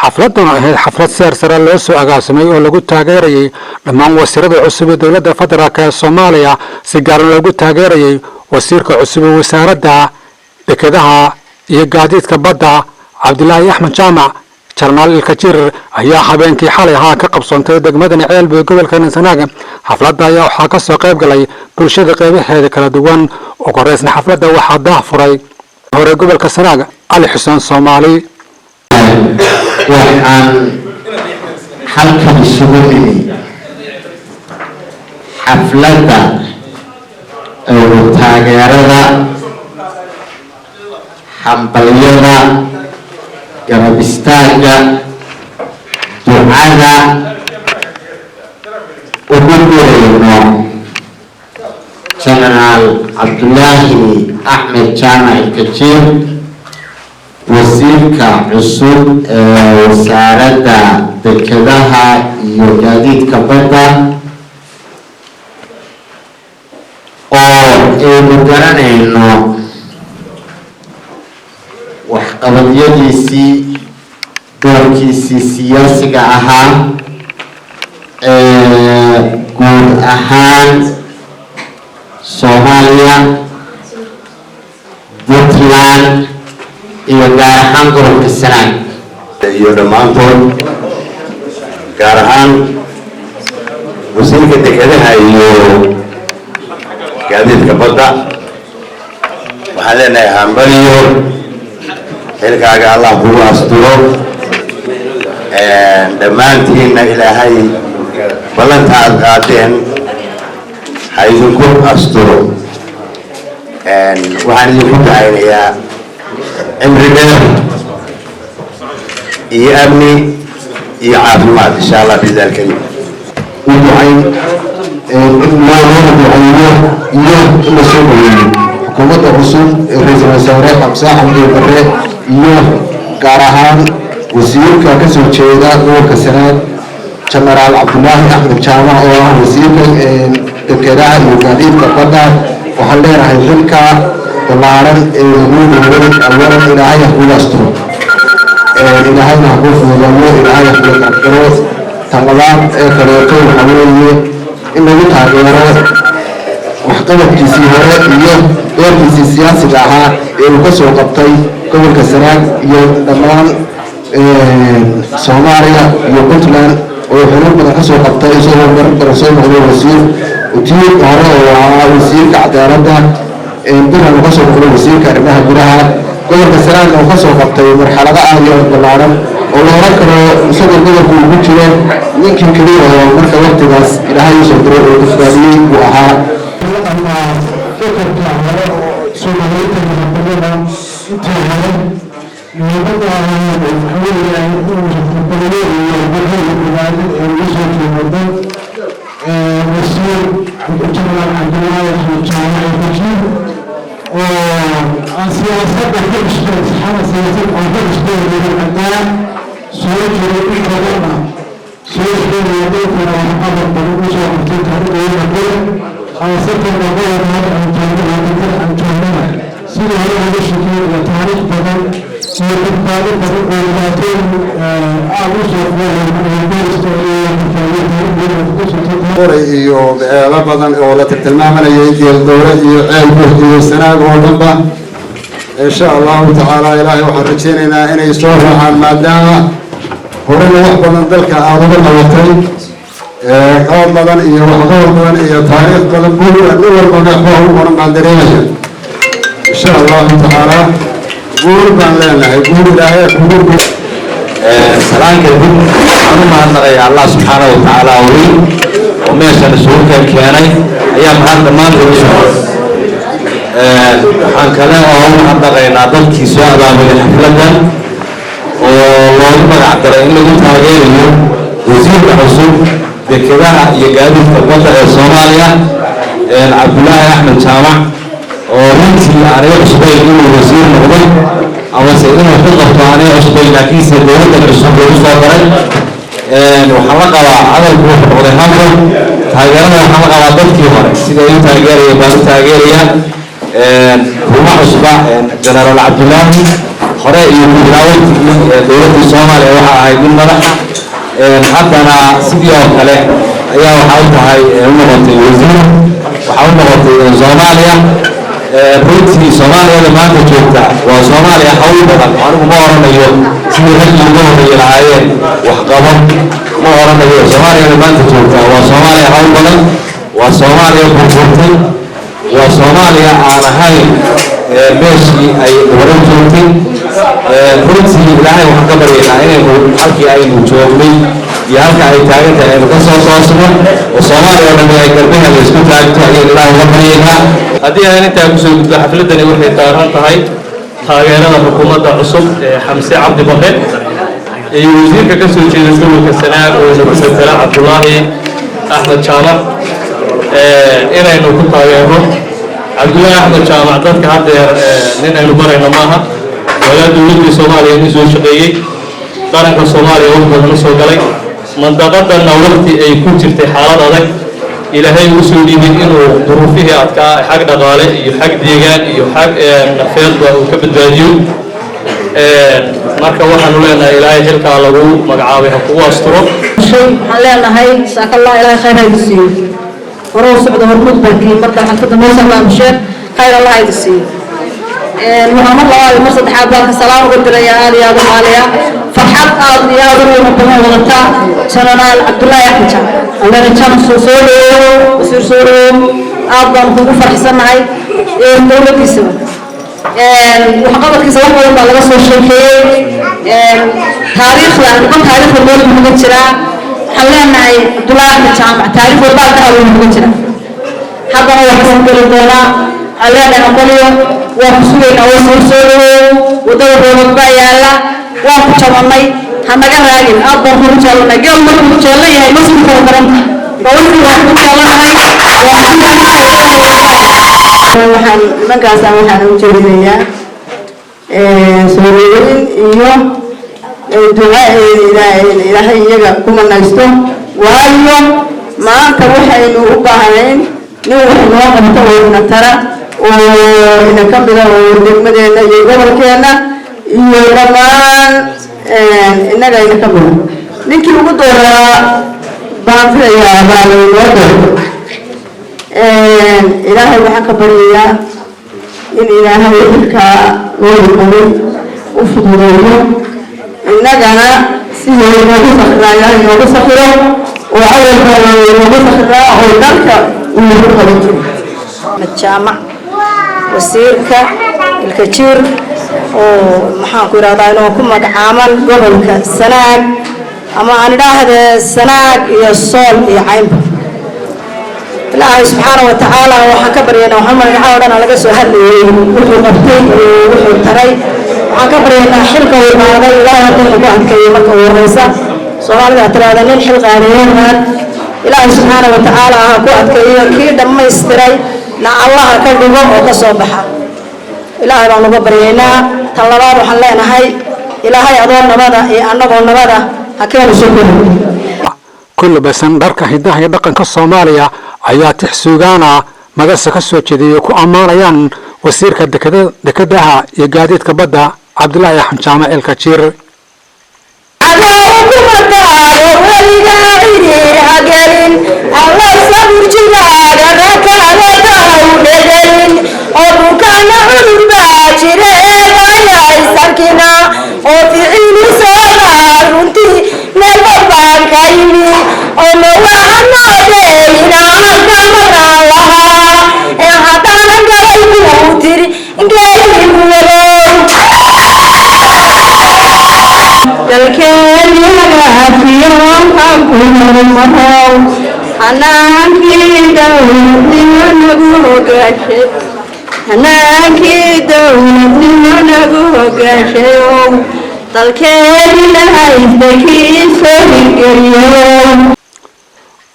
xafladuna ahayd xaflad seer sare loo soo agaasimay oo lagu taageerayay dhammaan wasiirada cusub ee dowladda federaalk ee Soomaaliya si gaar ah loogu taageerayay wasiirka cusub ee wasaaradda dekedaha iyo gaadiidka badda Cabdullaahi Axmed Jaamac Jarnaal Ilkajir ayaa habeenkii xalay ahaa ka qabsoontay degmada Ceelbuur gobolka Sanaag. xafladda ayaa waxaa ka soo qayb galay bulshada qeybaheeda kala duwan oo koreysna xafladda waxaa daahfuray hore gobolka Sanaag Ali Xuseen Soomaali. waxaan halkan isugu nimi xafladda taageerada hambalyada garab istaaga ducada ugu dirayno Generaal Cabdullaahi Axmed Jaamac Ilkajir wasiirka cusub ee wasaaradda dekedaha iyo gaadiidka badda oo aynu garanayno waxqabadyadiisii doorkiisii siyaasiga ahaa guud ahaan Soomaaliya Puntland iyo gaar ahaan gobolka Sanaag iyo dhammaantood gaar ahaan wasiirka dekedaha iyo gaadiidka badda waxaan leenahay hambaliyo xilkaaga Allah kugu asturo dhammaantiinna ilaahay ballanta aad qaadeen ha idinku asturo waxaan idinku dacaynayaa cimri dheer iyo amni iyo caafimaad insha Allah biidaan karim ducayn loo ducayo iyo la soo dhaweeyo xukuumadda cusub ee ra'iisul wasaare Xamse Cabdi Barre iyo gaar ahaan wasiirka ka soo jeeda gobolka Sanaag Generaal Cabdullaahi Axmed Jaamac oo ah wasiirka dekedaha iyo gaadiidka badda waxaan leenahay xilka balaaran ee lagu dhawray awalan ilaahay ha kugu asturo ilaahayna ha kuu fududeeyo ilaahay ha kula gargaro talabaad ee kaleeto waxaa weeye in lagu taageero waxqabadkiisii hore iyo doorkiisii siyaasiga ahaa ee uu ka soo qabtay gobolka Sanaag iyo dhammaan Soomaaliya iyo Puntland oo xubno badan ka soo qabtay isagoo marar soo noqday wasiir ujiir hore oo ahaa wasiirka cadaaladda Puntland ka soo noqday wasiirka arrimaha gudaha gobolka Sanaag oo ka soo qabtay marxalado aad iyo ballaaran oo la oran karo isagoo gobolka ugu jiro ninkii kaliya oo marka waqtigaas ilaahay soo diray oo badbaadiyay uu ahaa iyo beelo badan oo la tilmaamanayay dowlad iyo Ceelbuur iyo Sanaag oo dhanba insha Allah ta'ala ilaahay waxaan rajaynaynaa inay soo raacaan maadaama hore wax badan dalka aad uga nabatay qaab badan iyo waxqabad badan iyo taariikh badan buur walba wax u qoran baan dareemaya insha Allah ta'ala buur baan leenahay buur ilaahay kugu salaanka dib anu mahadnaqay Allah subhanahu wa ta'ala وماشي السوق كاني أيام هذا ما نقول عن كلام هم حتى غير عدد كيسوا على من الحفلة والله عبد الرحيم اللي قلت عليه وزير الحصول بكذا يقابل في الصومالية عبد الله أحمد جامع ومنتي عليه شبيه وزير مقبل أو سيدنا حفظ عليه شبيه لكن سيدنا الشبيه وصابرين وحلقة على الروح وذهانهم تاجرنا وحلقة على ضبطي هون سيدا تاجرية بس تاجرية هو أصبح جنرال عبد الله hore iyo mudnaawintii dowladda Soomaaliya waxa ahayd mid madaxa haddana sidii oo kale ayaa waxa u tahay u noqotay wasiir waxa u noqotay Soomaaliya runtii Soomaaliyada maanta joogta waa Soomaaliya hawl badan anigu ma oranayo sidii ragii ugu horreeyay lahaayeen wax qaban ma oranayo Soomaaliyada maanta joogta waa Soomaaliya hawl badan waa Soomaaliya burburtay waa Soomaaliya aan ahayn meeshii ay horan joogtay runtii ilaahay waxaan ka baryaynaa inaynu halkii aynu joognay iyo halka ay taagan tahay aynu ka soo toosno oo Soomaaliya oo dhan ay garbaheeda isku taagto ayaynu ilaahay uga baryaynaa haddii aan intaa kusoo gudbo xafladani waxay taaran tahay taageerada xukuumadda cusub ee Xamse Cabdi Barre iyo wasiirka ka soo jeeda gobolka Sanaag oo Dr. Cabdullaahi Axmed Jaamac inaynu ku taageerno Cabdullaahi Axmed Jaamac dadka haddeer nin aynu barayno maaha walaa dowladda Soomaaliya inuu soo shaqeeyay qaranka Soomaaliya wax badan u soo galay mandaqadanna waqti ay ku jirtay xaalad adag ilaahay uu soo dhiibay inuu duruufihii adkaa xag dhaqaale iyo xag deegaan iyo xag nafeedba uu ka badbaadiyo marka waxaanu leenahay ilaahay xilkaa lagu magacaabay ha kugu asturo waxaan leenahay saakallah ilaahay khayr ha idisiiyo horuu socdo hormuud bankii marka xalfadda meesha maamusheed khayr allah ha idisiiyo waxaan mar labaad mar saddexaad baan ka salaam uga dirayaa aad iyo aad u maaliya farxad aad iyo aad u qiimo badan wadata Jenaraal Cabdullaahi Axmed Jaamac allana jannada soo dhaweeyo wasiir soo dhaweeyo aad baan kugu faraxsanahay dowladdiisa waxqabadkiisa wax badan baa laga soo sheekeeyey taariikhda meel muga jiraa waxaan leenahay Cabdullaahi Axmed Jaamac taariikh walbaa ka haween muga jira haddana waxaan geli doonaa allana aqooniyo waa ku sugaynaa wasiir soo dhaweeyo wadada roobad baa yaala waan ku jabanay hanaga raagin aad baan ku jeelnay geel markuu ku jeelan yahay mas'uulka garanta dowladdu waan ku jeelnahay waxaan nimankaas waxaan u jeedinayaa soo dhaweyn iyo ducaa ilaahay iyaga ku manaysto waayo maanta waxaynu u baahnayn nin wax noo qabto oo ina tara oo ina ka mida oo degmadeena iyo gobolkeena iyo dhammaan innaga ina ka mida ninkii ugu dooraa baan filayaa baa laynoo doorto ilaahay waxaan ka baryayaa in ilaahay xilkaa loo qabay u fududeeyo innagana sidii noogu sakraa ilaahay noogu sakiro oo awalka noogu sakraa oo dalka uu nagu qaban jiro Jaamac wasiirka ilkajiir oo maxaan ku yiraahdaa inuu ku magacaaban gobolka Sanaag ama aan idhaahdo Sanaag iyo Sool iyo Caynba ilaahay subxaanahu wa tacaala waxaan ka baryaynaa waxaan magacaabo dhan laga soo hadlayay wuxuu qabtay wuxuu taray waxaan ka baryaynaa xilka uu qaaday ilaahay haddii ku adkeeyo marka uu horeysa Soomaalida tiraahdo nin xil qaadayaan ilaahay subxaanahu wa tacaala ha ku adkeeyo kii dhammaystiray na Allah ka dhigo oo ka soo baxa ilaahay baan uga baryaynaa tan labaad waxaan leenahay ilaahay adoo nabada iyo annagoo nabada ha keeno shukr kullu basan dharka hidaha iyo dhaqanka Soomaaliya ayaa tixsuugaana magasa ka soo jeediyay ku amaanayaan wasiirka dekedaha iyo gaadiidka badda Cabdullaahi Axmed Jaamac Ilkajiir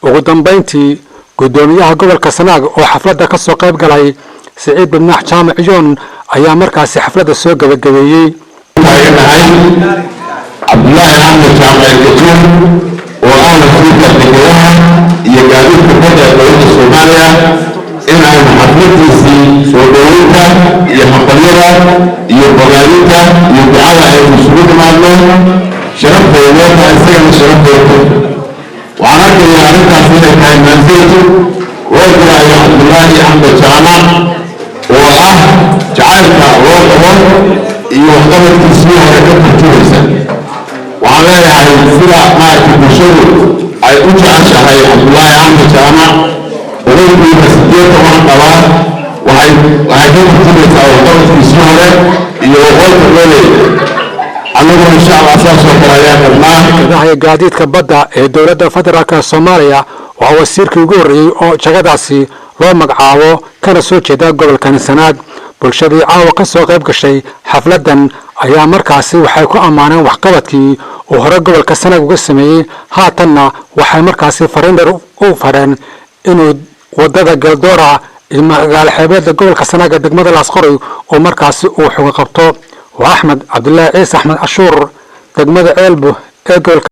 ugu dambeyntii gudoomiyaha gobolka Sanaag oo xafladda ka soo qayb galay Saciid bin Jaamac Joon ayaa markaas xafladda soo gabagabeeyay Cabdullaahi Axmed Jaamac Ilkajiir oo ah wasiirka dekedaha iyo gaadiidka badda ee dowladda Soomaaliya إن أنا حفلتي سوداويتا يحقليها يبغاليتا يدعى المسؤول معنا شرف دولتها السجن شرف دولتها وأنا كنت أعرف أن كان منزلته وجرى يا عبد الله عبد الجامع جعلت روحه يعتبر تسميه ركبت الجوزة وعليها الفرع ما تبشر أي أجعل شهي عبد الله عبد الجامع ولكن مسجد طبعا طبعا وهي تبشر أو يعتبر تسميه يوغل الولي أنه إن شاء الله أساس وكرايات الماء هي قاديد كبدا دولة فدرالك الصومالية وهو السيرك يقوري أو جغداسي loo magacaabo kana soo jeeda gobolkan Sanaag bulshadii caawa ka soo qayb gashay xafladan ayaa markaasi waxay ku amaaneen waxqabadkii oo hore gobolka Sanaag uga sameeyay haatanna waxay markaasi fariindar u fareen inuu wadada Galdoora ee magaalo xeebeedda gobolka Sanaag ee degmada Laasqoray oo markaasi uu xog qabto waa Axmed Cabdullaahi Ciise Axmed Cashuur degmada Ceelbo ee gobolka